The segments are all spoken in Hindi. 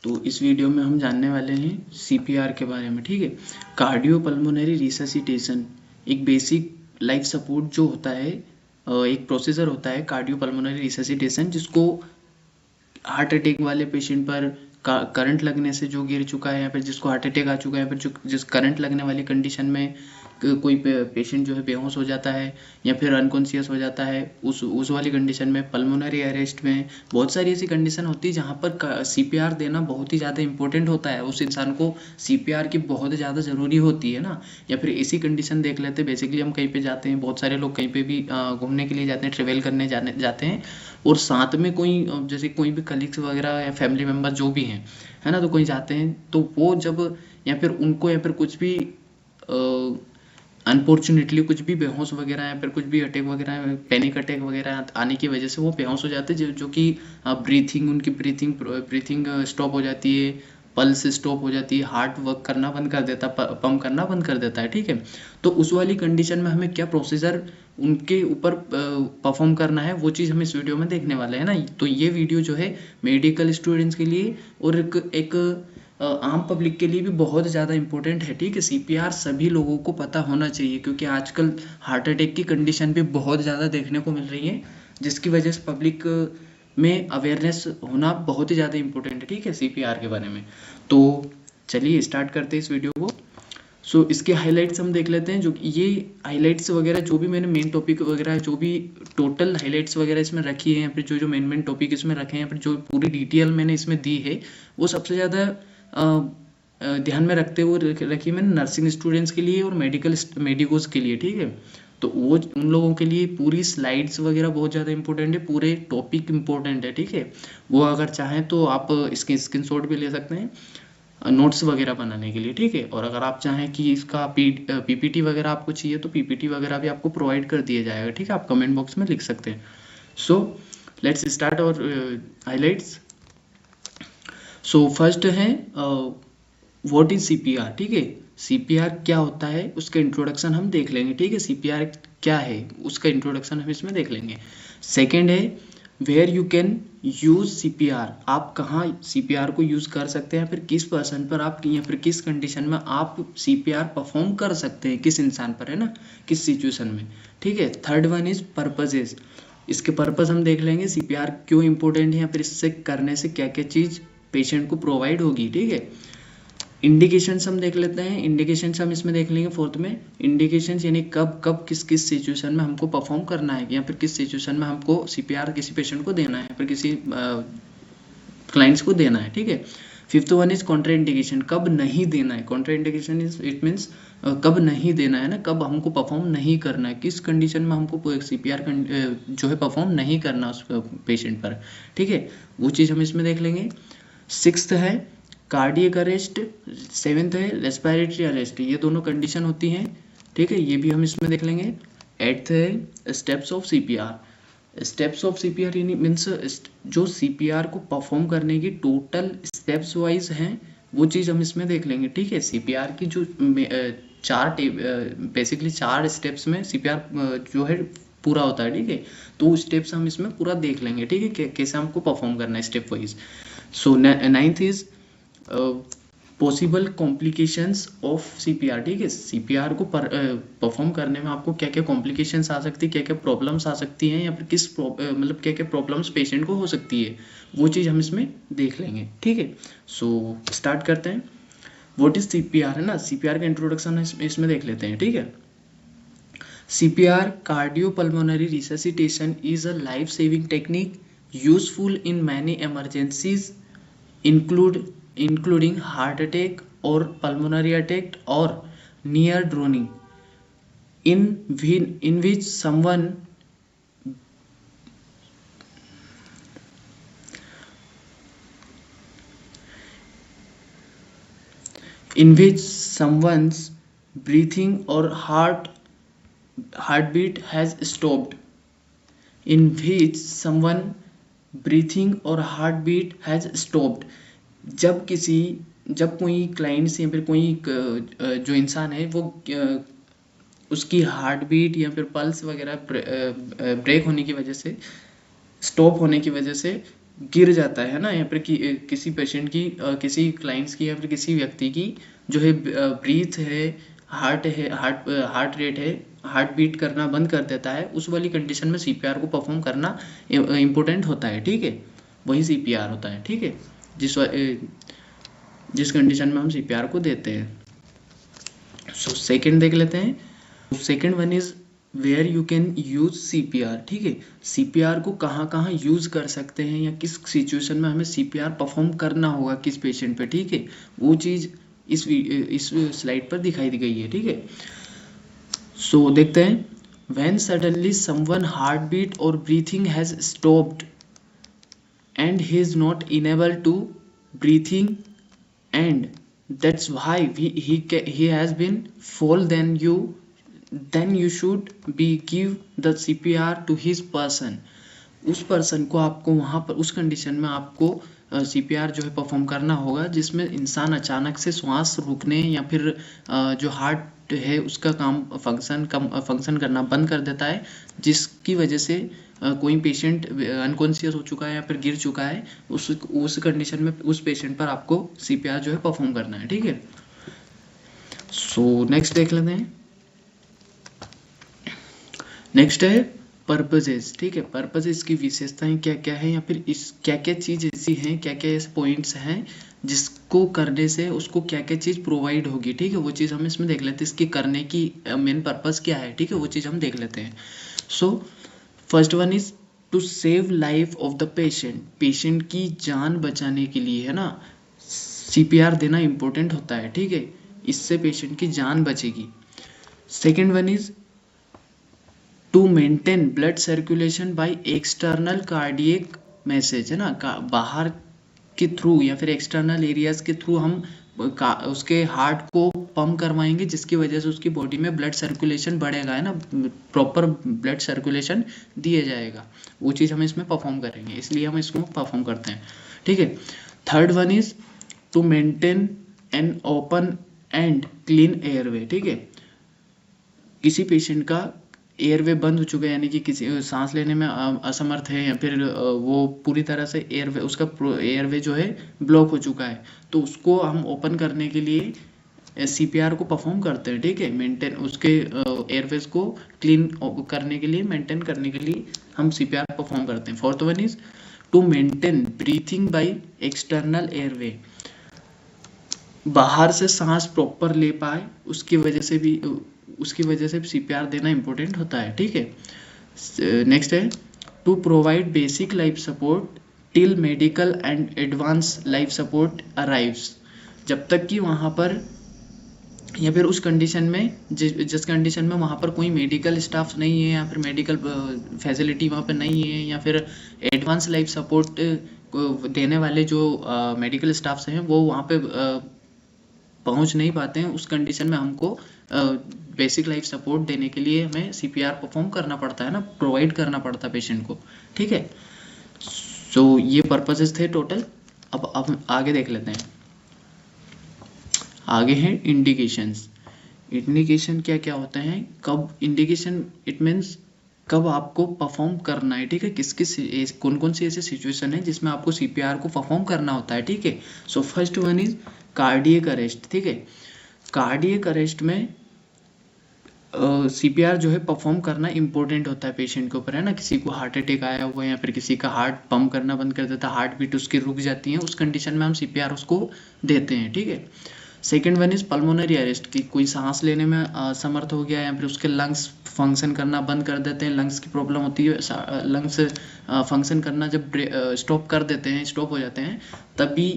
तो इस वीडियो में हम जानने वाले हैं सीपीआर के बारे में। ठीक है, कार्डियोपल्मोनरी रिससिटेशन एक बेसिक लाइफ सपोर्ट जो होता है, एक प्रोसीजर होता है कार्डियोपल्मोनरी रिससिटेशन, जिसको हार्ट अटैक वाले पेशेंट पर करंट लगने से जो गिर चुका है या फिर जिसको हार्ट अटैक आ चुका है या फिर जो जिस करंट लगने वाली कंडीशन में कोई पेशेंट जो है बेहोश हो जाता है या फिर अनकॉन्शियस हो जाता है, उस वाली कंडीशन में, पल्मोनरी अरेस्ट में, बहुत सारी ऐसी कंडीशन होती है जहाँ पर सीपीआर देना बहुत ही ज़्यादा इंपॉर्टेंट होता है। उस इंसान को सीपीआर की बहुत ज़्यादा ज़रूरी होती है ना। या फिर ऐसी कंडीशन देख लेते हैं, बेसिकली हम कहीं पे जाते हैं, बहुत सारे लोग कहीं पे भी घूमने के लिए जाते हैं, ट्रेवल करने जाते हैं, और साथ में कोई जैसे कोई भी कलीग्स वगैरह या फैमिली मेम्बर जो भी हैं, है ना, तो कहीं जाते हैं तो वो जब या फिर उनको या फिर कुछ भी अनफॉर्चुनेटली कुछ भी बेहोश वगैरह या फिर कुछ भी अटैक वगैरह, पैनिक अटैक वगैरह आने की वजह से वो बेहोश हो जाते हैं, जो कि उनकी ब्रीथिंग स्टॉप हो जाती है, पल्स स्टॉप हो जाती है, हार्ट वर्क करना बंद कर देता है, पंप करना बंद कर देता है। ठीक है, तो उस वाली कंडीशन में हमें क्या प्रोसीजर उनके ऊपर परफॉर्म करना है, वो चीज़ हम इस वीडियो में देखने वाले हैं ना। तो ये वीडियो जो है मेडिकल स्टूडेंट्स के लिए और एक आम पब्लिक के लिए भी बहुत ज़्यादा इंपॉर्टेंट है। ठीक है, सीपीआर सभी लोगों को पता होना चाहिए, क्योंकि आजकल हार्ट अटैक की कंडीशन भी बहुत ज़्यादा देखने को मिल रही है, जिसकी वजह से पब्लिक में अवेयरनेस होना बहुत ही ज़्यादा इंपॉर्टेंट है। ठीक है, सीपीआर के बारे में। तो चलिए स्टार्ट करते हैं इस वीडियो को। सो इसके हाइलाइट्स हम देख लेते हैं। जो ये हाइलाइट्स वगैरह जो भी मैंने मेन टॉपिक वगैरह जो भी टोटल हाइलाइट्स वगैरह इसमें रखी है, या फिर जो मेन टॉपिक इसमें रखे हैं, या फिर जो पूरी डिटेल मैंने इसमें दी है, वो सबसे ज़्यादा ध्यान में रखते हुए रखी मैंने नर्सिंग स्टूडेंट्स के लिए और मेडिकोस के लिए। ठीक है, तो वो उन लोगों के लिए पूरी स्लाइड्स वगैरह बहुत ज़्यादा इंपॉर्टेंट है, पूरे टॉपिक इंपॉर्टेंट है। ठीक है, वो अगर चाहें तो आप इसके स्क्रीनशॉट भी ले सकते हैं नोट्स वगैरह बनाने के लिए। ठीक है, और अगर आप चाहें कि इसका पीपीटी वगैरह आपको चाहिए तो पीपीटी वगैरह भी आपको प्रोवाइड कर दिया जाएगा। ठीक है, आप कमेंट बॉक्स में लिख सकते हैं। सो लेट्स स्टार्ट और हाइलाइट्स। सो फर्स्ट है व्हाट इज सीपीआर। ठीक है, सीपीआर क्या होता है उसका इंट्रोडक्शन हम देख लेंगे। ठीक है, सीपीआर क्या है उसका इंट्रोडक्शन हम इसमें देख लेंगे। सेकेंड है where you can use CPR, आप कहाँ सीपीआर को यूज कर सकते हैं, फिर किस पर्सन पर आप या फिर किस कंडीशन में आप सीपीआर परफॉर्म कर सकते हैं, किस इंसान पर, है ना, किस सिचुएशन में। ठीक है, थर्ड वन इज पर्पजेज, इसके पर्पज हम देख लेंगे, सीपीआर क्यों इंपॉर्टेंट है या फिर इससे करने से क्या क्या चीज पेशेंट को प्रोवाइड होगी। ठीक है, इंडिकेशंस हम देख लेते हैं, इंडिकेशंस हम इसमें देख लेंगे फोर्थ में। इंडिकेशंस यानी कब कब किस किस सिचुएशन में हमको परफॉर्म करना है, या फिर किस सिचुएशन में हमको सीपीआर किसी पेशेंट को देना है, फिर किसी क्लाइंट्स को देना है। ठीक है, fifth one is Contra indication, कब नहीं देना है। Contra indication is it means कब नहीं देना है ना, कब हमको परफॉर्म नहीं करना है, किस कंडीशन में हमको सीपीआर जो है परफॉर्म नहीं करना उस पेशेंट पर। ठीक है, वो चीज़ हम इसमें देख लेंगे। सिक्स्थ है कार्डियक अरेस्ट, सेवेंथ है रेस्पिरेटरी अरेस्ट, ये दोनों कंडीशन होती हैं। ठीक है, ये भी हम इसमें देख लेंगे। एट्थ है steps of CPR, steps of CPR यानी मीन्स जो सीपीआर को परफॉर्म करने की टोटल स्टेप्स वाइज हैं, वो चीज़ हम इसमें देख लेंगे। ठीक है, सीपीआर की जो बेसिकली 4 स्टेप्स में सीपीआर जो है पूरा होता है। ठीक है, तो स्टेप्स हम इसमें पूरा देख लेंगे। ठीक है, कैसे हमको परफॉर्म करना है step wise. So ninth is possible complications of CPR. ठीक है, सीपीआर को परफॉर्म करने में आपको क्या क्या कॉम्प्लिकेशंस आ सकती है, क्या क्या प्रॉब्लम्स आ सकती हैं, या फिर मतलब क्या क्या प्रॉब्लम्स पेशेंट को हो सकती है, वो चीज़ हम इसमें देख लेंगे। ठीक है, सो स्टार्ट करते हैं। व्हाट इज सीपीआर, है ना, सीपीआर का इंट्रोडक्शन इसमें देख लेते हैं। ठीक है, CPR cardiopulmonary resuscitation is a life saving technique useful in many emergencies including heart attack or pulmonary attack or near drowning, in which someone someone's breathing or heartbeat has stopped, in which someone breathing or heartbeat has stopped, जब कोई क्लाइंट्स या फिर कोई जो इंसान है वो उसकी हार्ट बीट या फिर पल्स वगैरह ब्रेक होने की वजह से, स्टॉप होने की वजह से गिर जाता है ना, यहाँ पर किसी पेशेंट की किसी क्लाइंट्स की या फिर किसी व्यक्ति की जो है ब्रीथ है, हार्ट रेट है, हार्ट बीट करना बंद कर देता है, उस वाली कंडीशन में सीपीआर को परफॉर्म करना इम्पोर्टेंट होता है। ठीक है, वही सीपीआर होता है। ठीक है, जिस कंडीशन में हम सीपीआर को देते हैं। सो सेकंड देख लेते हैं। Second one is where you can use CPR. ठीक है, सीपीआर को कहाँ कहाँ यूज कर सकते हैं या किस सिचुएशन में हमें सीपीआर परफॉर्म करना होगा किस पेशेंट पे। ठीक है, वो चीज इस स्लाइड पर दिखाई दी गई है। ठीक है, सो देखते हैं। When suddenly someone heart beat और breathing has stopped and he is not enabled to breathing, and that's why he has been fall, then you should be give the CPR to his person। उस पर्सन को आपको वहाँ पर उस कंडीशन में आपको सीपीआर जो है परफॉर्म करना होगा जिसमें इंसान अचानक से श्वास रुकने या फिर जो हार्ट है उसका फंक्शन करना बंद कर देता है, जिसकी वजह से कोई पेशेंट अनकॉन्शियस हो चुका है या फिर गिर चुका है, उस कंडीशन में उस पेशेंट पर आपको सीपीआर जो है परफॉर्म करना है। ठीक है, सो नेक्स्ट देख लेते हैं। नेक्स्ट है पर्पजेस। ठीक है, पर्पजेस की विशेषताएं क्या क्या है या फिर इस क्या क्या चीज ऐसी हैं, क्या क्या ऐसे पॉइंट्स हैं जिसको करने से उसको क्या क्या चीज प्रोवाइड होगी। ठीक है, वो चीज हम इसमें देख लेते हैं, इसकी करने की मेन पर्पस क्या है। ठीक है, वो चीज हम देख लेते हैं। So first one is to save life of the patient. Patient की जान बचाने के लिए है ना सीपीआर देना इंपॉर्टेंट होता है। ठीक है, इससे पेशेंट की जान बचेगी। Second one is to maintain blood circulation by external cardiac massage, है ना, बाहर के थ्रू या फिर एक्सटर्नल एरियाज के थ्रू हम उसके हार्ट को पंप करवाएंगे, जिसकी वजह से उसकी बॉडी में ब्लड सर्कुलेशन बढ़ेगा, है ना, प्रॉपर ब्लड सर्कुलेशन दिया जाएगा। वो चीज़ हम इसमें परफॉर्म करेंगे, इसलिए हम इसको परफॉर्म करते हैं। ठीक है, third one is to maintain an open and clean airway. ठीक है, किसी पेशेंट का एयरवे बंद हो चुका है, यानी कि किसी सांस लेने में असमर्थ है या फिर वो पूरी तरह से उसका एयरवे जो है ब्लॉक हो चुका है, तो उसको हम ओपन करने के लिए सीपीआर को परफॉर्म करते हैं। ठीक है, मेंटेन उसके एयरवेज को क्लीन करने के लिए, मेंटेन करने के लिए हम सीपीआर परफॉर्म करते हैं। Fourth one is to maintain breathing by external airway. बाहर से सांस प्रॉपर ले पाए उसकी वजह से सीपीआर देना इंपॉर्टेंट होता है। ठीक है, नेक्स्ट है to provide basic life support till medical and advance life support arrives. जब तक कि वहाँ पर या फिर उस कंडीशन में जिस कंडीशन में वहाँ पर कोई मेडिकल स्टाफ नहीं है या फिर मेडिकल फैसिलिटी वहाँ पर नहीं है या फिर एडवांस लाइफ सपोर्ट देने वाले जो मेडिकल स्टाफ्स हैं वो वहाँ पे पहुँच नहीं पाते हैं, उस कंडीशन में हमको बेसिक लाइफ सपोर्ट देने के लिए हमें सीपीआर परफॉर्म करना पड़ता है ना, प्रोवाइड करना पड़ता है पेशेंट को। ठीक है, सो ये पर्पसेस थे टोटल। अब हम आगे देख लेते हैं। आगे हैं इंडिकेशंस। इंडिकेशन क्या क्या होते हैं, कब इंडिकेशन इट मीन्स कब आपको परफॉर्म करना है। ठीक है, कौन कौन सी ऐसी सिचुएशन है जिसमें आपको सीपीआर को परफॉर्म करना होता है। ठीक है, सो first one is cardiac arrest. ठीक है, कार्डियक अरेस्ट में सीपीआर जो है परफॉर्म करना इंपॉर्टेंट होता है पेशेंट के ऊपर, है ना, किसी को हार्ट अटैक आया हुआ है या फिर किसी का हार्ट पंप करना बंद कर देता है, हार्ट बीट उसकी रुक जाती है, उस कंडीशन में हम सीपीआर उसको देते हैं। ठीक है, second one is pulmonary arrest, की कोई सांस लेने में असमर्थ हो गया या फिर उसके लंग्स फंक्शन करना बंद कर देते हैं, लंग्स की प्रॉब्लम होती है, लंग्स फंक्शन करना जब स्टॉप कर देते हैं, स्टॉप हो जाते हैं, तभी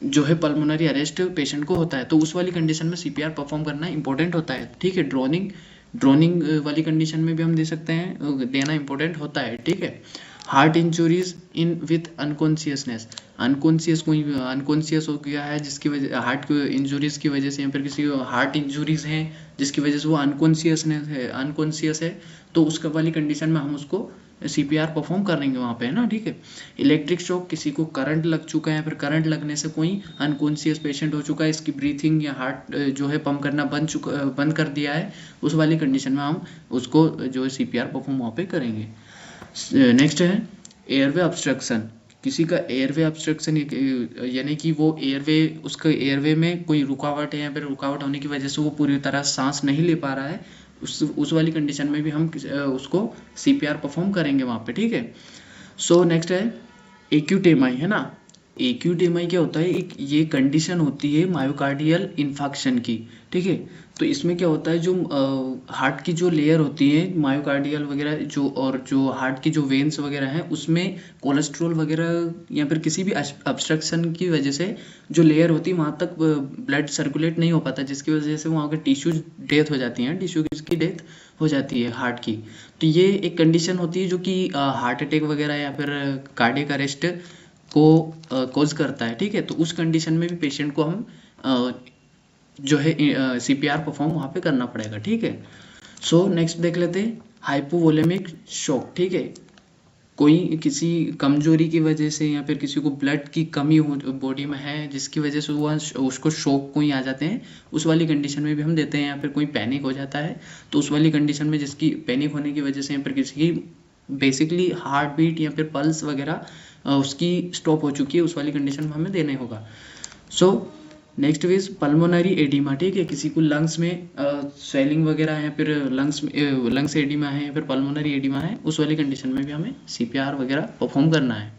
जो है पल्मोनरी अरेस्ट पेशेंट को होता है, तो उस वाली कंडीशन में सीपीआर परफॉर्म करना इंपॉर्टेंट होता है। ठीक है, ड्रोनिंग वाली कंडीशन में भी हम दे सकते हैं, देना इंपॉर्टेंट होता है। ठीक है, heart injuries in with unconsciousness, कोई अनकॉन्शियस हो गया है जिसकी वजह हार्ट इंजुरीज की वजह से या फिर किसी हार्ट इंजुरीज हैं जिसकी वजह से वो अनकॉन्शियस है, तो उसका वाली कंडीशन में हम उसको सीपीआर परफॉर्म करेंगे वहाँ पे, है ना। ठीक है, इलेक्ट्रिक शॉक, किसी को करंट लग चुका है या फिर करंट लगने से कोई अनकॉन्शियस पेशेंट हो चुका है, इसकी ब्रीथिंग या हार्ट जो है पंप करना बंद कर दिया है, उस वाली कंडीशन में हम उसको जो है सीपीआर परफॉर्म वहाँ पे करेंगे। नेक्स्ट है एयरवे ऑब्स्ट्रक्शन, किसी का एयरवे ऑब्स्ट्रक्शन यानी कि वो एयरवे, उसका एयरवे में कोई रुकावट है या फिर रुकावट होने की वजह से वो पूरी तरह सांस नहीं ले पा रहा है, उस वाली कंडीशन में भी हम उसको सीपीआर परफॉर्म करेंगे वहाँ पे, ठीक है। सो नेक्स्ट है एक्यूट एमआई, है ना। एक्यूट एमआई क्या होता है, एक ये कंडीशन होती है मायोकार्डियल इन्फाक्शन की, ठीक है। तो इसमें क्या होता है, जो हार्ट की जो लेयर होती है मायोकार्डियल वगैरह जो, और जो हार्ट की जो वेन्स वगैरह हैं उसमें कोलेस्ट्रॉल वगैरह या फिर किसी भी ऑब्स्ट्रक्शन की वजह से जो लेयर होती है वहाँ तक ब्लड सर्कुलेट नहीं हो पाता, जिसकी वजह से वहाँ के टिश्यूज डेथ हो जाती हैं, टिश्यू की डेथ हो जाती है हार्ट की। तो ये एक कंडीशन होती है जो कि हार्ट अटैक वगैरह या फिर कार्डियक अरेस्ट को कॉज करता है, ठीक है। तो उस कंडीशन में भी पेशेंट को हम जो है सीपीआर परफॉर्म वहाँ पे करना पड़ेगा, ठीक है। सो नेक्स्ट देख लेते हैं हाइपोवोलेमिक शॉक, ठीक है। कोई किसी कमजोरी की वजह से या फिर किसी को ब्लड की कमी हो बॉडी में है जिसकी वजह से वो उसको शॉक कोई आ जाते हैं, उस वाली कंडीशन में भी हम देते हैं। या फिर कोई पैनिक हो जाता है तो उस वाली कंडीशन में जिसकी पैनिक होने की वजह से या फिर किसी की बेसिकली हार्ट बीट या फिर पल्स वगैरह उसकी स्टॉप हो चुकी है, उस वाली कंडीशन में हमें देना होगा। So next is pulmonary oedema, ठीक है। किसी को लंग्स में स्वेलिंग वगैरह है, फिर लंग्स एडिमा है या फिर पल्मोनरी एडिमा है, उस वाली कंडीशन में भी हमें सीपीआर वगैरह परफॉर्म करना है।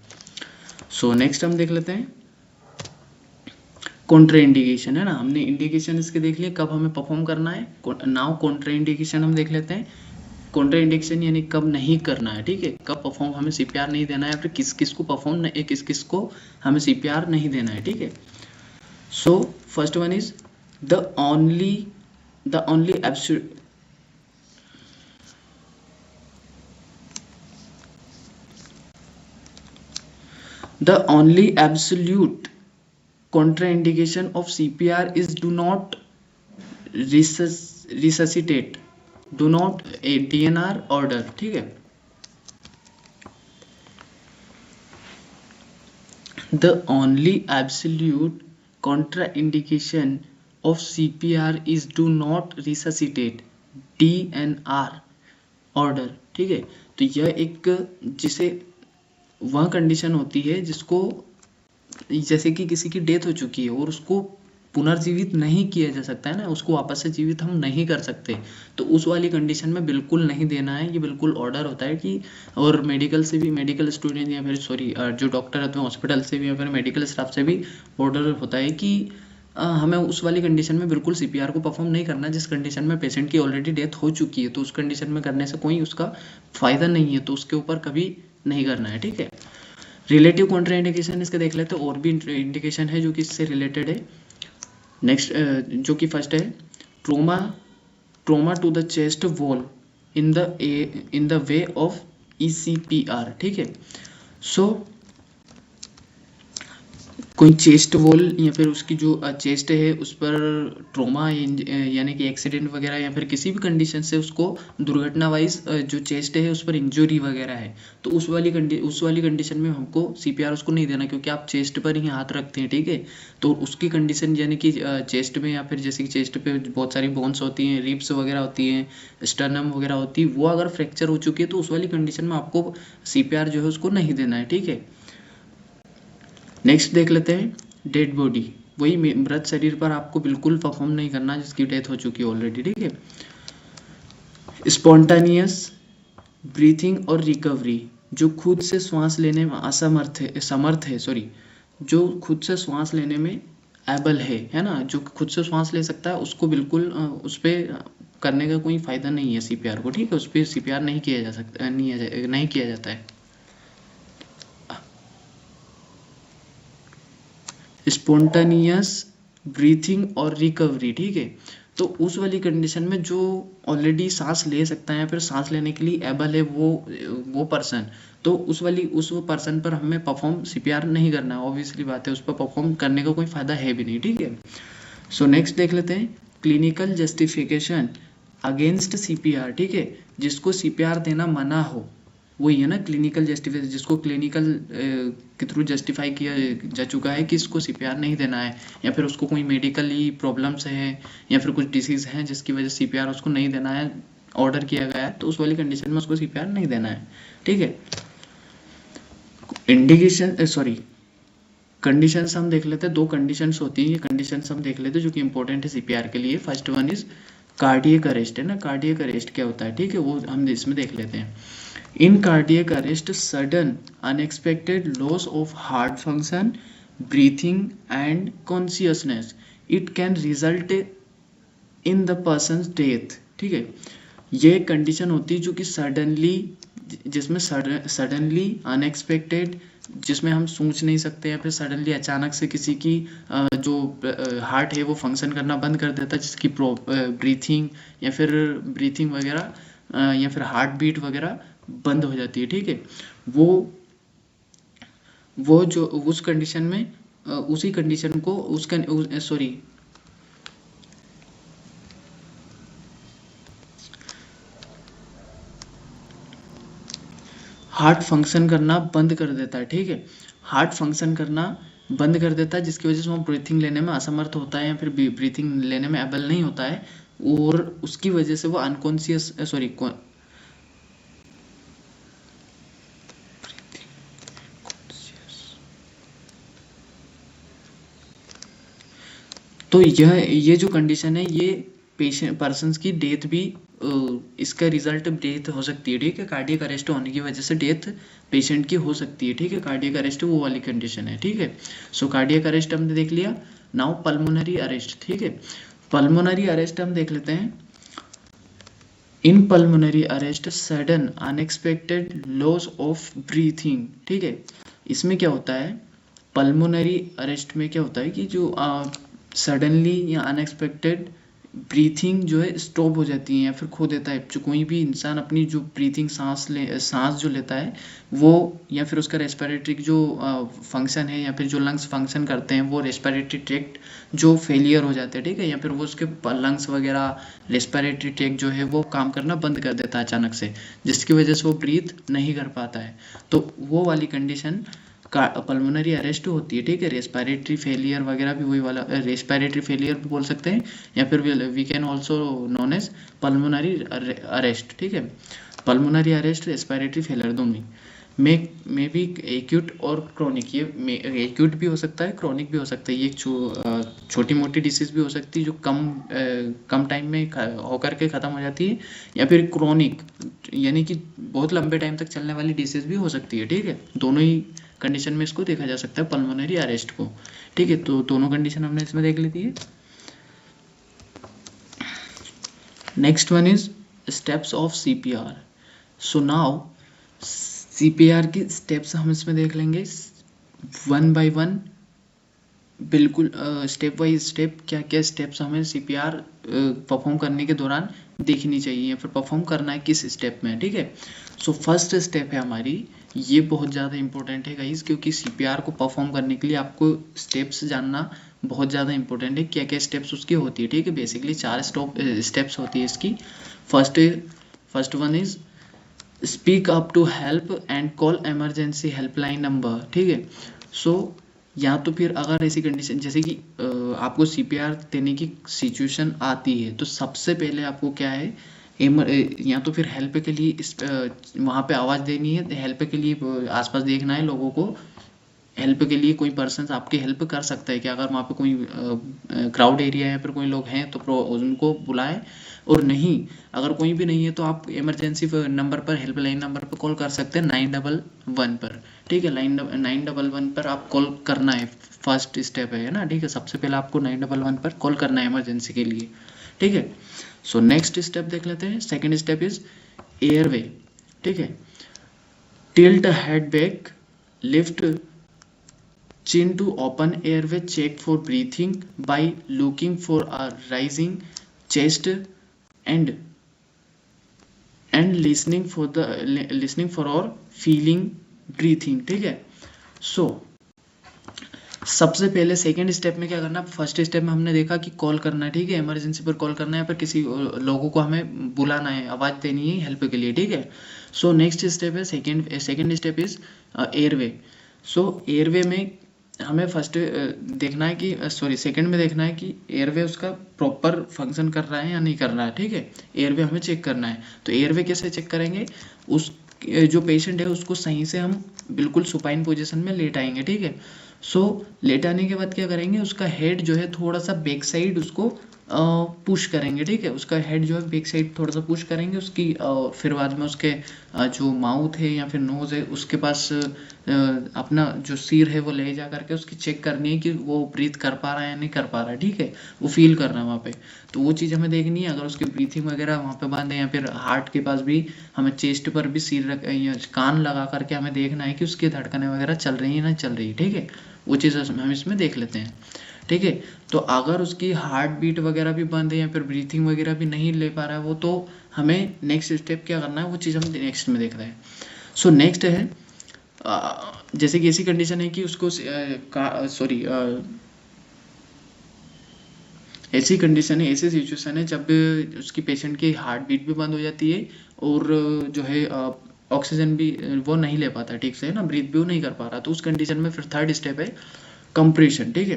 सो नेक्स्ट हम देख लेते हैं कॉन्ट्रा इंडिकेशन, है ना। हमने इंडिकेशन इसके देख लिए कब हमें परफॉर्म करना है। नाउ कॉन्ट्रा इंडिकेशन हम देख लेते हैं। कॉन्ट्रा इंडिकेशन यानी कब नहीं करना है, ठीक है। कब परफॉर्म हमें सीपीआर नहीं देना है, या फिर किस किस को परफॉर्म किस किस को हमें सीपीआर नहीं देना है, ठीक है। So first one is the only absolute contraindication of CPR is do not resuscitate, do not a DNR order, ठीक है। The only absolute contraindication of CPR is do not resuscitate, DNR order, ठीक है। तो यह एक जिसे वह कंडीशन होती है जिसको जैसे कि किसी की डेथ हो चुकी है और उसको पुनर्जीवित नहीं किया जा सकता है ना, उसको वापस से जीवित हम नहीं कर सकते, तो उस वाली कंडीशन में बिल्कुल नहीं देना है। ये बिल्कुल ऑर्डर होता है कि, और मेडिकल से भी, मेडिकल स्टूडेंट या फिर जो डॉक्टर होते हैं हॉस्पिटल से भी या फिर मेडिकल स्टाफ से भी ऑर्डर होता है कि हमें उस वाली कंडीशन में बिल्कुल सीपीआर को परफॉर्म नहीं करना जिस कंडीशन में पेशेंट की ऑलरेडी डेथ हो चुकी है। तो उस कंडीशन में करने से कोई उसका फायदा नहीं है, तो उसके ऊपर कभी नहीं करना है, ठीक है। रिलेटिव कॉन्ट्राइंडिकेशन इसके देख लेते हैं, और भी इंडिकेशन है जो कि इससे रिलेटेड है। नेक्स्ट जो कि फर्स्ट है trauma to the chest wall in the way of ECPR, ठीक है। सो कोई चेस्ट वॉल या फिर उसकी जो चेस्ट है उस पर ट्रोमा यानी कि एक्सीडेंट वगैरह या फिर किसी भी कंडीशन से उसको दुर्घटना वाइज जो चेस्ट है उस पर इंजरी वगैरह है, तो उस वाली कंडीशन में हमको सीपीआर उसको नहीं देना, क्योंकि आप चेस्ट पर ही हाथ रखते हैं, ठीक है। तो उसकी कंडीशन यानी कि चेस्ट में या फिर जैसे कि चेस्ट पे बहुत सारी बोन्स होती हैं, रिब्स वगैरह होती हैं, स्टर्नम वगैरह होती है, वो अगर फ्रैक्चर हो चुकी है तो उस वाली कंडीशन में आपको सीपीआर जो है उसको नहीं देना है, ठीक है। नेक्स्ट देख लेते हैं डेड बॉडी, वही मृत शरीर पर आपको बिल्कुल परफॉर्म नहीं करना जिसकी डेथ हो चुकी है ऑलरेडी, ठीक है। स्पॉन्टानियस ब्रीथिंग और रिकवरी, जो खुद से श्वास लेने में जो खुद से श्वास लेने में एबल है ना, जो खुद से श्वास ले सकता है उसको बिल्कुल उस पर करने का कोई फायदा नहीं है सीपीआर को, ठीक है। उस पर सीपीआर नहीं किया जा सकता, नहीं किया जाता है। स्पॉन्टानियस ब्रीथिंग और रिकवरी, ठीक है। तो उस वाली कंडीशन में जो ऑलरेडी सांस ले सकता है या फिर सांस लेने के लिए एबल है वो पर्सन, तो उस पर्सन पर हमें परफॉर्म सीपीआर नहीं करना है, ऑब्वियसली बात है, उस पर परफॉर्म करने का कोई फायदा है भी नहीं, ठीक है। सो नेक्स्ट देख लेते हैं क्लिनिकल जस्टिफिकेशन अगेंस्ट सीपीआर, ठीक है। जिसको सीपीआर देना मना हो, वही है ना क्लिनिकल जस्टिफिकेशन, जिसको क्लिनिकल के थ्रू जस्टिफाई किया जा चुका है कि इसको सीपीआर नहीं देना है, या फिर उसको कोई मेडिकली प्रॉब्लम्स है या फिर कुछ डिसीज है जिसकी वजह से सीपीआर उसको नहीं देना है, ऑर्डर किया गया है, तो उस वाली कंडीशन में उसको सीपीआर नहीं देना है, ठीक है। इंडिकेशन सॉरी कंडीशंस हम देख लेते हैं, दो कंडीशंस होती हैं, ये कंडीशंस हम देख लेते हैं जो कि इंपॉर्टेंट है सीपीआर के लिए। First one is cardiac arrest, है ना। कार्डियक अरेस्ट क्या होता है, ठीक है, वो हम इसमें देख लेते हैं। इन cardiac arrest sudden unexpected loss of heart function, breathing and consciousness, it can result in the person's death, ठीक है। ये कंडीशन होती है जो कि सडनली, जिसमें सडनली अनएक्सपेक्टेड, जिसमें हम सोच नहीं सकते, या फिर सडनली अचानक से किसी की जो हार्ट है वो फंक्शन करना बंद कर देता है, जिसकी ब्रीथिंग या फिर ब्रीथिंग वगैरह या फिर हार्ट बीट वगैरह बंद हो जाती है, ठीक है। वो जो उस कंडीशन में उसी कंडीशन को उसका सॉरी हार्ट फंक्शन करना बंद कर देता है, ठीक है। हार्ट फंक्शन करना बंद कर देता है, जिसकी वजह से वो ब्रीथिंग लेने में असमर्थ होता है या फिर ब्रीथिंग लेने में एबल नहीं होता है, और उसकी वजह से वो अनकॉन्शियस सॉरी तो ये जो कंडीशन है, ये पेशेंट पर्सन्स की डेथ भी इसका रिजल्ट डेथ हो सकती है, ठीक है। कार्डियक अरेस्ट होने की वजह से डेथ पेशेंट की हो सकती है, ठीक है। कार्डियक अरेस्ट वो वाली कंडीशन है, ठीक है। सो कार्डियक अरेस्ट हमने देख लिया। नाउ पल्मोनरी अरेस्ट, ठीक है। पल्मोनरी अरेस्ट हम देख लेते हैं। In pulmonary arrest sudden unexpected loss of breathing, ठीक है। इसमें क्या होता है, पल्मोनरी अरेस्ट में क्या होता है कि जो सडनली या अनएक्सपेक्टेड ब्रीथिंग जो है स्टॉप हो जाती है या फिर खो देता है। जो कोई भी इंसान अपनी जो ब्रीथिंग सांस जो लेता है वो, या फिर उसका रेस्पिरेटरी जो फंक्शन है या फिर जो लंग्स फंक्शन करते हैं, वो रेस्पिरेटरी ट्रैक्ट जो फेलियर हो जाते हैं, ठीक है, या फिर वो उसके लंग्स वगैरह रेस्पिरेटरी ट्रैक्ट जो है वो काम करना बंद कर देता है अचानक से, जिसकी वजह से वो ब्रीथ नहीं कर पाता है। तो वो वाली कंडीशन पल्मोनरी अरेस्ट होती है, ठीक है। रेस्पिरेटरी फेलियर वगैरह भी वही वाला रेस्पिरेटरी फेलियर भी बोल सकते हैं, या फिर we can also known as pulmonary arrest, ठीक है। पल्मोनरी अरेस्ट, रेस्पिरेटरी फेलियर दोनों में भी एक्यूट और क्रोनिक, ये एक्यूट भी हो सकता है, क्रोनिक भी हो सकता है। ये छोटी मोटी डिसीज भी हो सकती है जो कम टाइम में होकर के ख़त्म हो जाती है, या फिर क्रोनिक यानी कि बहुत लंबे टाइम तक चलने वाली डिसीज भी हो सकती है, ठीक है। दोनों ही कंडीशन में इसको देखा जा सकता है पल्मोनरी अरेस्ट को, ठीक है। तो दोनों कंडीशन हमने इसमें देख ली है। Next one is steps of CPR. So now CPR की स्टेप्स हम इसमें देख लेंगे वन बाय वन, बिल्कुल स्टेप बाय स्टेप क्या क्या स्टेप्स हमें सीपीआर परफॉर्म करने के दौरान देखनी चाहिए या फिर परफॉर्म करना है किस स्टेप में, ठीक है। सो फर्स्ट स्टेप है हमारी, ये बहुत ज़्यादा इंपॉर्टेंट है गाइस, क्योंकि सीपीआर को परफॉर्म करने के लिए आपको स्टेप्स जानना बहुत ज़्यादा इंपॉर्टेंट है, क्या क्या स्टेप्स उसकी होती है, ठीक है। बेसिकली 4 स्टेप्स होती है इसकी। First one is speak up to help and call emergency helpline number, ठीक है। सो या तो फिर अगर ऐसी कंडीशन जैसे कि आपको सीपीआर देने की सिचुएशन आती है, तो सबसे पहले आपको क्या है, या तो फिर हेल्प के लिए वहाँ पे आवाज़ देनी है, हेल्प के लिए आसपास देखना है लोगों को, हेल्प के लिए कोई पर्सन आपकी हेल्प कर सकता है कि अगर वहाँ पे कोई क्राउड एरिया है या फिर कोई लोग हैं तो उनको बुलाएं, और नहीं अगर कोई भी नहीं है तो आप इमरजेंसी नंबर पर, हेल्पलाइन नंबर पर कॉल कर सकते हैं 911 पर, ठीक है। 911 पर आप कॉल करना है, फर्स्ट स्टेप है ना, ठीक है। सबसे पहले आपको 911 पर कॉल करना है इमरजेंसी के लिए, ठीक है। सो नेक्स्ट स्टेप देख लेते हैं। सेकेंड स्टेप इज एयरवे, ठीक है। Tilt head back, lift chin to open airway, check for breathing by looking for a rising chest and listening for or feeling breathing, ठीक है। सो सबसे पहले सेकेंड स्टेप में क्या करना, फर्स्ट स्टेप में हमने देखा कि कॉल करना है, ठीक है, इमरजेंसी पर कॉल करना है, पर किसी लोगों को हमें बुलाना है, आवाज़ देनी है हेल्प के लिए, ठीक है। सो नेक्स्ट स्टेप है second step is airway. So airway में हमें फर्स्ट देखना है कि सेकंड में देखना है कि एयरवे उसका प्रॉपर फंक्शन कर रहा है या नहीं कर रहा है, ठीक है। एयरवे हमें चेक करना है, तो एयरवे कैसे चेक करेंगे, उस जो पेशेंट है उसको सही से हम बिल्कुल सुपाइन पोजीशन में लेटाएंगे, ठीक है। सो लेटाने के बाद क्या करेंगे, उसका हेड जो है थोड़ा सा बैक साइड उसको पुश करेंगे, ठीक है। उसका हेड जो है बैक साइड थोड़ा सा पुश करेंगे उसकी, फिर बाद में उसके जो माउथ है या फिर नोज है उसके पास अपना जो सिर है वो ले जा करके उसकी चेक करनी है कि वो ब्रीथ कर पा रहा है या नहीं कर पा रहा है, ठीक है। वो फील करना है वहाँ पे, तो वो चीज़ हमें देखनी है। अगर उसकी ब्रीथिंग वगैरह वहाँ पे बंद है या फिर हार्ट के पास भी हमें चेस्ट पर भी सिर रख या कान लगा करके हमें देखना है कि उसकी धड़कनें वगैरह चल रही है ना चल रही है, ठीक है। वो चीज़ हम इसमें देख लेते हैं, ठीक है। तो अगर उसकी हार्ट बीट वगैरह भी बंद है या फिर ब्रीथिंग वगैरह भी नहीं ले पा रहा है वो, तो हमें नेक्स्ट स्टेप क्या करना है वो चीज़ हम नेक्स्ट में देख रहे हैं। सो नेक्स्ट है जैसे कि ऐसी कंडीशन है कि उसको ऐसी कंडीशन है, ऐसी सिचुएशन है जब उसकी पेशेंट की हार्ट बीट भी बंद हो जाती है और जो है ऑक्सीजन भी वो नहीं ले पाता ठीक से, है ना, ब्रीथ भी वो नहीं कर पा रहा। तो उस कंडीशन में फिर थर्ड स्टेप है कंप्रेशन, ठीक है।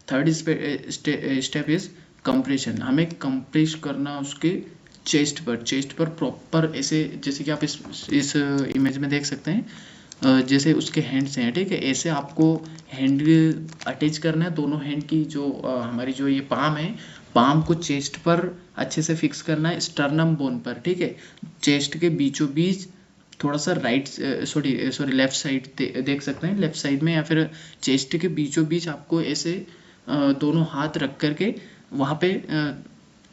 Third step is compression. हमें कंप्रेस करना उसके चेस्ट पर प्रॉपर ऐसे, जैसे कि आप इस इमेज में देख सकते हैं, जैसे उसके हैंड्स हैं, ठीक है। ऐसे आपको हैंड अटैच करना है, दोनों हैंड की जो हमारी जो ये पाम है, पाम को चेस्ट पर अच्छे से फिक्स करना है, स्टर्नम बोन पर, ठीक है। चेस्ट के बीचों बीच थोड़ा सा सॉरी लेफ्ट साइड देख सकते हैं, लेफ्ट साइड में या फिर चेस्ट के बीचों बीच आपको ऐसे दोनों हाथ रख करके वहाँ पे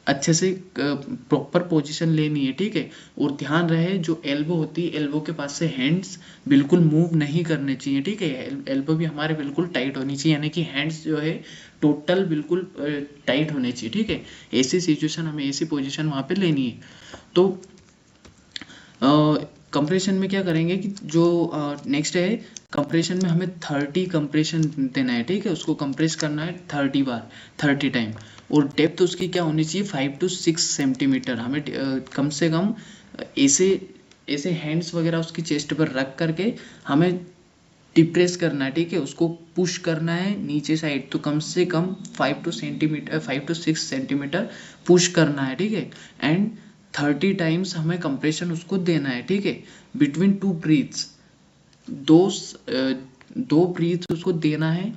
अच्छे से प्रॉपर पोजीशन लेनी है, ठीक है। और ध्यान रहे जो एल्बो होती है, एल्बो के पास से हैंड्स बिल्कुल मूव नहीं करने चाहिए, ठीक है। एल्बो भी हमारे बिल्कुल टाइट होनी चाहिए, यानी कि हैंड्स जो है टोटल बिल्कुल टाइट होने चाहिए, ठीक है। ऐसी सिचुएशन हमें ऐसी पोजीशन वहाँ पे लेनी है। तो कंप्रेशन में क्या करेंगे कि जो नेक्स्ट है कंप्रेशन में हमें 30 कंप्रेशन देना है, ठीक है। उसको कंप्रेस करना है 30 बार, 30 टाइम। और डेप्थ उसकी क्या होनी चाहिए, 5 to 6 सेंटीमीटर। हमें कम से कम ऐसे ऐसे हैंड्स वगैरह उसकी चेस्ट पर रख करके हमें डिप्रेस करना है, ठीक है। उसको पुश करना है नीचे साइड, तो कम से कम 5 to 6 सेंटीमीटर पुश करना है, ठीक है। एंड 30 टाइम्स हमें कंप्रेशन उसको देना है, ठीक है। बिटवीन 2 ब्रीथ्स, दो ब्रीथ उसको देना है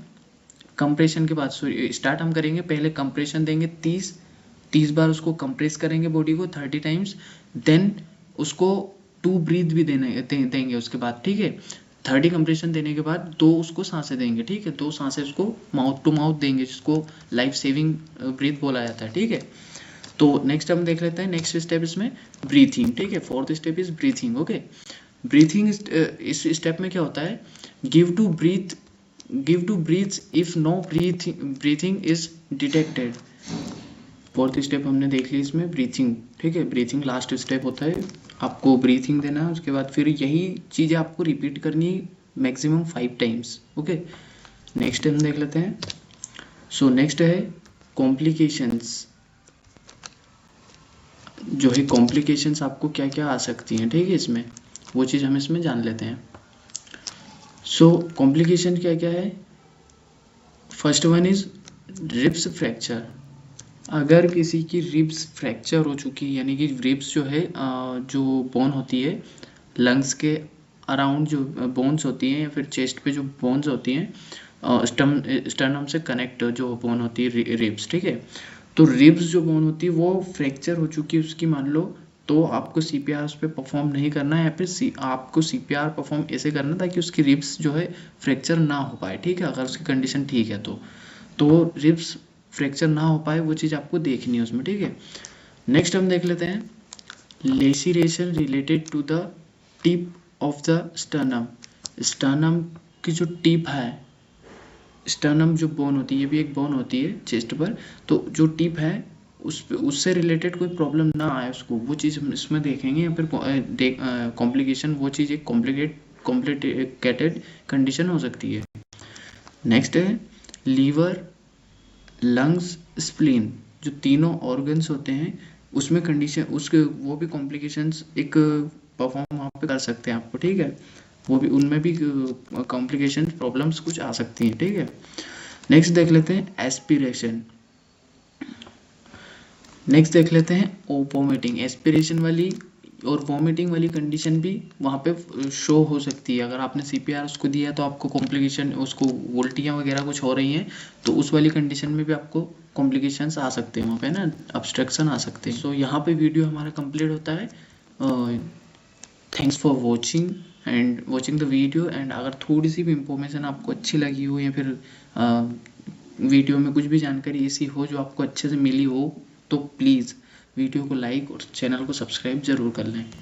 कंप्रेशन के बाद। स्टार्ट हम करेंगे, पहले कंप्रेशन देंगे 30 बार, उसको कंप्रेस करेंगे बॉडी को 30 टाइम्स। देन उसको 2 ब्रीथ भी देंगे उसके बाद, ठीक है। 30 कंप्रेशन देने के बाद 2 उसको सांसें देंगे, ठीक है। 2 सांसें उसको माउथ टू माउथ देंगे, जिसको लाइफ सेविंग ब्रीथ बोला जाता है, ठीक है। तो नेक्स्ट हम देख लेते हैं, नेक्स्ट स्टेप इसमें ब्रीथिंग, ठीक है। Fourth step is breathing, okay. Breathing इस स्टेप में क्या होता है, give to breath if no breathing is detected. Fourth step हमने देख ली इसमें ब्रीथिंग, ठीक है। ब्रीथिंग लास्ट स्टेप होता है, आपको ब्रीथिंग देना है, उसके बाद फिर यही चीज़ें आपको रिपीट करनी मैक्सिमम 5 टाइम्स, ओके। नेक्स्ट हम देख लेते हैं। सो नेक्स्ट है कॉम्प्लिकेशंस। जो है कॉम्प्लिकेशंस आपको क्या क्या आ सकती हैं, ठीक है, इसमें वो चीज़ हम इसमें जान लेते हैं। सो कॉम्प्लिकेशन क्या क्या है, first one is ribs fracture. अगर किसी की रिब्स फ्रैक्चर हो चुकी, यानी कि रिब्स जो है जो बोन होती है लंग्स के अराउंड, जो बोन्स होती हैं या फिर चेस्ट पे जो बोन्स होती हैं, स्टर्नम से कनेक्ट जो बोन होती है रिब्स, ठीक है। तो रिब्स जो बोन होती है वो फ्रैक्चर हो चुकी है उसकी, मान लो, तो आपको सीपीआर उस पर परफॉर्म नहीं करना है, या फिर आपको सीपीआर परफॉर्म ऐसे करना ताकि उसकी रिब्स जो है फ्रैक्चर ना हो पाए, ठीक है। अगर उसकी कंडीशन ठीक है तो रिब्स फ्रैक्चर ना हो पाए वो चीज़ आपको देखनी है उसमें, ठीक है। नेक्स्ट हम देख लेते हैं laceration related to the tip of the sternum. Sternum की जो टिप है, स्टर्नम जो बोन होती है, ये भी एक बोन होती है चेस्ट पर, तो जो टिप है उससे रिलेटेड कोई प्रॉब्लम ना आए उसको, वो चीज़ हम इसमें देखेंगे। या फिर कॉम्प्लिकेशन, वो चीज़ एक कॉम्प्लिकेटेड कंडीशन हो सकती है। नेक्स्ट है लीवर, लंग्स, स्प्लीन, जो तीनों ऑर्गन्स होते हैं उसमें कंडीशन, उसके वो भी कॉम्प्लिकेशंस एक परफॉर्म वहाँ पे कर सकते हैं आपको, ठीक है। वो भी, उनमें भी कॉम्प्लिकेशन प्रॉब्लम्स कुछ आ सकती हैं, ठीक है। नेक्स्ट देख लेते हैं एस्पिरेशन। नेक्स्ट देख लेते हैं वोमिटिंग। एस्पिरेशन वाली और वॉमिटिंग वाली कंडीशन भी वहाँ पे शो हो सकती है। अगर आपने CPR उसको दिया तो आपको कॉम्प्लिकेशन, उसको उल्टियाँ वगैरह कुछ हो रही हैं, तो उस वाली कंडीशन में भी आपको कॉम्प्लिकेशंस आ सकते हैं, वहाँ पे ना ऑब्स्ट्रक्शन आ सकते हैं। सो यहाँ पे वीडियो हमारा कंप्लीट होता है। Thanks for watching the video. And अगर थोड़ी सी भी इंफॉर्मेशन आपको अच्छी लगी हो या फिर वीडियो में कुछ भी जानकारी ऐसी हो जो आपको अच्छे से मिली हो, तो प्लीज़ वीडियो को लाइक और चैनल को सब्सक्राइब ज़रूर कर लें।